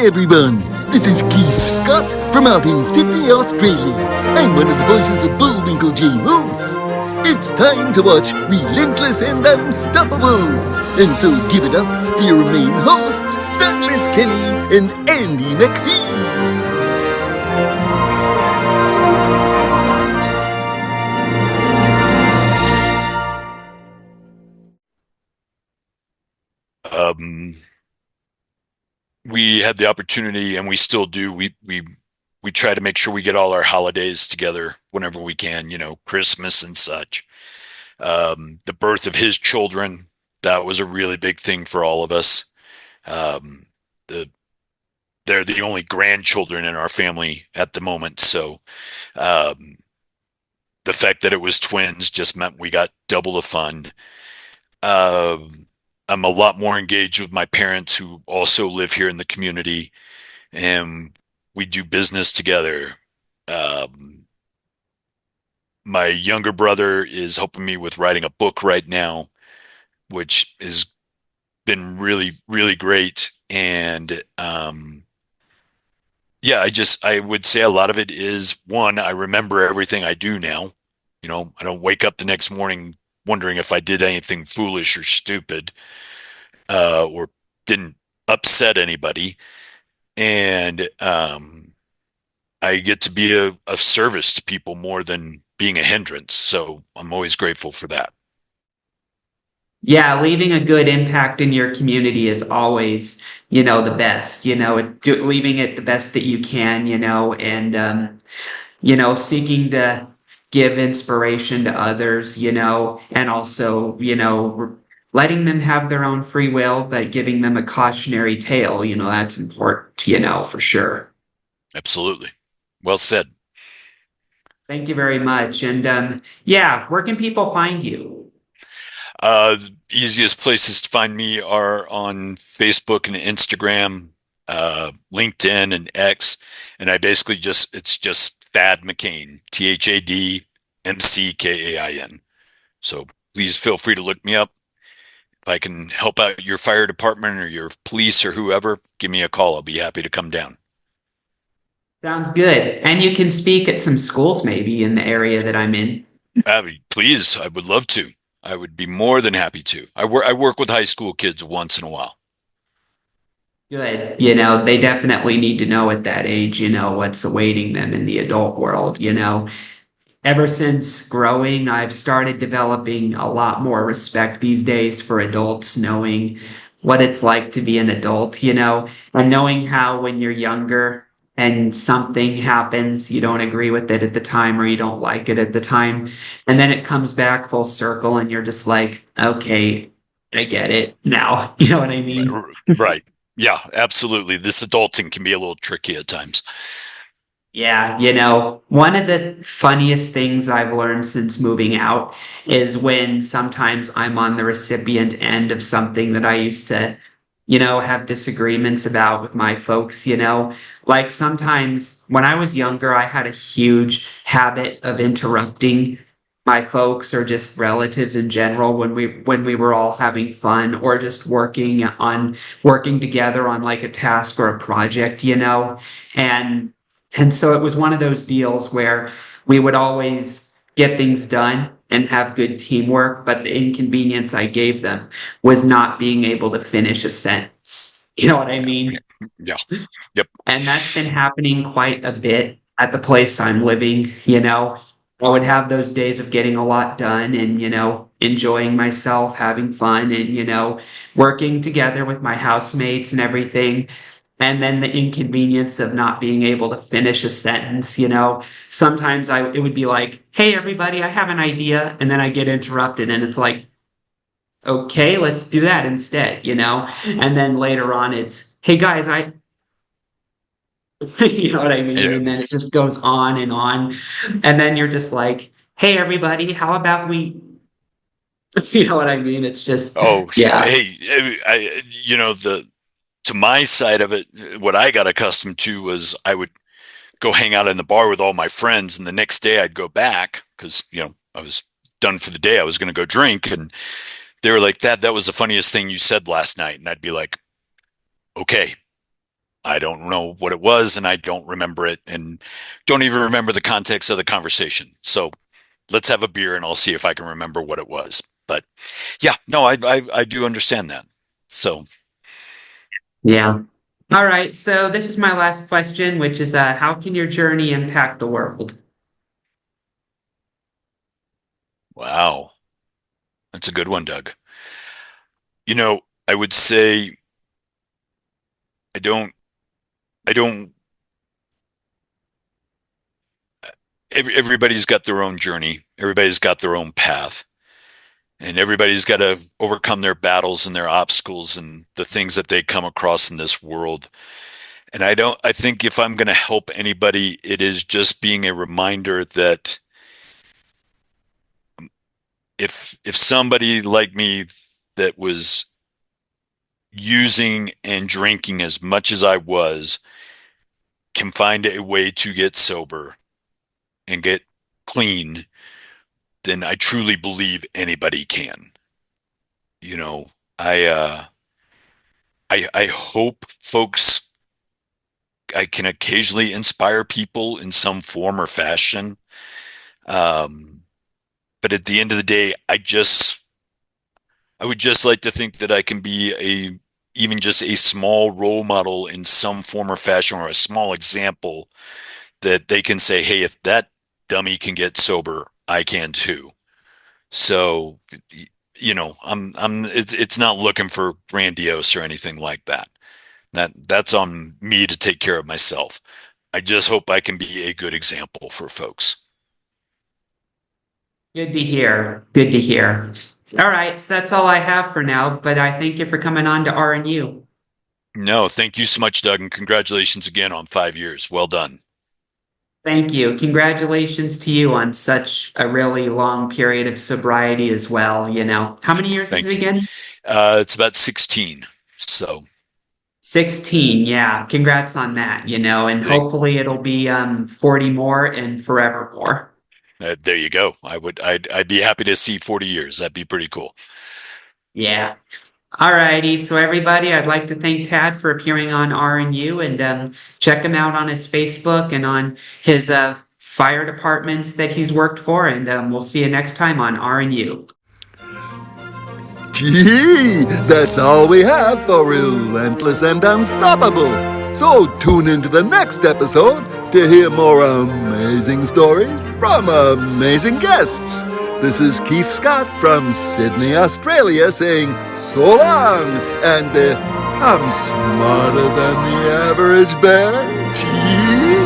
everyone, this is Keith Scott from out in Sydney, Australia. I'm one of the voices of Bullwinkle J. Moose. It's time to watch Relentless and Unstoppable. And so give it up for your main hosts, Douglas Kelly and Andy McKain. We had the opportunity, and we still do. We try to make sure we get all our holidays together whenever we can. Christmas and such. The birth of his children, that was a really big thing for all of us. Um, the they're the only grandchildren in our family at the moment, so um, the fact that it was twins just meant we got double the fun. Um, I'm a lot more engaged with my parents who also live here in the community, and we do business together. Um, my younger brother is helping me with writing a book right now, which has been really, really great. And yeah, I would say a lot of it is one, I remember everything I do now. I don't wake up the next morning wondering if I did anything foolish or stupid, or didn't upset anybody. And I get to be a service to people more than being a hindrance. So I'm always grateful for that. Yeah, leaving a good impact in your community is always, the best, leaving it the best that you can, and seeking to give inspiration to others, and also, letting them have their own free will, but giving them a cautionary tale, that's important, for sure. Absolutely. Well said. Thank you very much. And yeah, where can people find you? Easiest places to find me are on Facebook and Instagram, LinkedIn and X. And it's just Thad McKain, ThadMckain. So please feel free to look me up. If I can help out your fire department or your police or whoever, give me a call. I'll be happy to come down. Sounds good. And you can speak at some schools maybe in the area that I'm in. Please, I would love to. I would be more than happy to. I work with high school kids once in a while. Good. They definitely need to know at that age, what's awaiting them in the adult world. Ever since growing, I've started developing a lot more respect these days for adults, knowing what it's like to be an adult, and knowing how when you're younger and something happens, you don't agree with it at the time or you don't like it at the time. And then it comes back full circle and you're just like, okay, I get it now. You know what I mean? Right. Yeah, absolutely. This adulting can be a little tricky at times. Yeah, one of the funniest things I've learned since moving out is when sometimes I'm on the recipient end of something that I used to, have disagreements about with my folks, Like sometimes when I was younger, I had a huge habit of interrupting my folks or just relatives in general when we were all having fun or just working together on like a task or a project, And and so it was one of those deals where we would always get things done and have good teamwork, but the inconvenience I gave them was not being able to finish a sentence. You know what I mean? Yeah. Yep. And that's been happening quite a bit at the place I'm living, I would have those days of getting a lot done and, enjoying myself, having fun and, working together with my housemates and everything. And then the inconvenience of not being able to finish a sentence, Sometimes it would be like, hey, everybody, I have an idea. And then I get interrupted and it's like, okay, let's do that instead, And then later on it's, hey guys, you know what I mean? Yeah. And then it just goes on and on. And then you're just like, hey, everybody, how about we, you know what I mean? It's just, Oh, yeah. hey, the to my side of it, what I got accustomed to was I would go hang out in the bar with all my friends, and the next day I'd go back because I was done for the day. I was going to go drink, and they were like, "That was the funniest thing you said last night," and I'd be like, "Okay, I don't know what it was, and I don't remember it, and don't even remember the context of the conversation. So let's have a beer, and I'll see if I can remember what it was. But yeah, no, I do understand that. So Yeah. All right. So this is my last question, which is how can your journey impact the world? wow, that's a good one, Doug. I would say I don't, I don't. Everybody's got their own journey. Everybody's got their own path. And everybody's got to overcome their battles and their obstacles and the things that they come across in this world. And I think if I'm going to help anybody, it is just being a reminder that if somebody like me that was using and drinking as much as I was can find a way to get sober and get clean, then I truly believe anybody can. You know, I uh I hope folks I can occasionally inspire people in some form or fashion. Um, but at the end of the day, I would just like to think that I can be even just a small role model in some form or fashion, or a small example that they can say, hey, if that dummy can get sober, I can too. So, it's not looking for grandiose or anything like that. That's on me to take care of myself. I just hope I can be a good example for folks. Good to hear. Good to hear. All right, so that's all I have for now, but I thank you for coming on to RNU. No, thank you so much, Doug, and congratulations again on 5 years. Well done. Thank you. Congratulations to you on such a really long period of sobriety as well, you know. How many years is Thank it you. again? It's about 16. So 16. Yeah. Congrats on that, you know, and thank, hopefully it'll be 40 more and forevermore. there you go. I'd be happy to see 40 years. That'd be pretty cool. Yeah. All righty. So everybody, I'd like to thank Tad for appearing on RNU and check him out on his Facebook and on his fire departments that he's worked for. And we'll see you next time on RNU. Gee, that's all we have for Relentless and Unstoppable. So tune into the next episode to hear more amazing stories from amazing guests. This is Keith Scott from Sydney, Australia saying so long, and I'm smarter than the average bear. Gee.